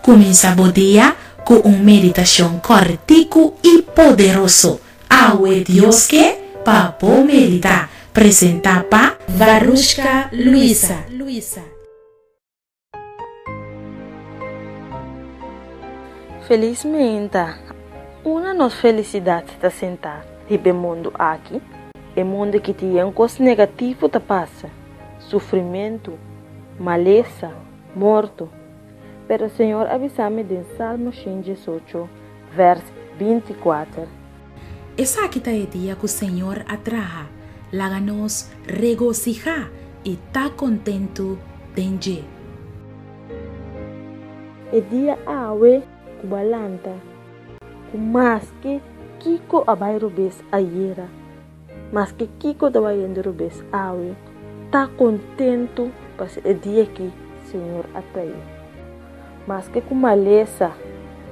Comienza o dia com uma meditação cortico e poderoso. Awe Dios que papo medita. Presenta pa Varushka Luisa. Felizmente, uma nossa felicidade está sentada no mundo aqui. É mundo que tem coisas negativas que passa, sofrimento, maleza, morto. Pero o Senhor avisa-me em Salmo 118, verso 24. Essa aqui é o dia que o Senhor atraja, laga-nos regocijar e tá contento dentro. É dia awe kubalanta, mas que Kiko abairubes ayera, mas que Kiko dabayendrubes awe, tá contento para é dia que o Senhor atraiu. Mas que com maleza,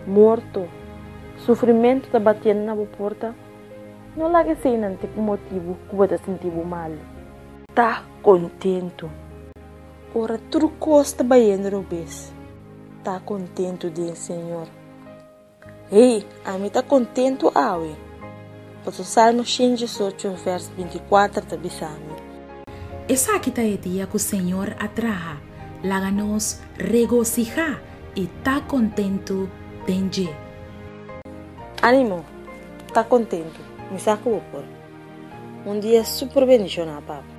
morto, sofrimento está batendo na porta, não larga sem nanti por motivo que você sentir mal. Tá contento. Ora tudo costa baiendo robes. Tá contento de Senhor. Ei, a mim tá contento awe. Porque o Salmo 118, verso 24 tá bisame. Essa aqui é o dia que o Senhor atraja, laga-nos regocijar e tá contento dentro. Ânimo, tá contento. Me saca o por. Um dia super bendicionado, papo.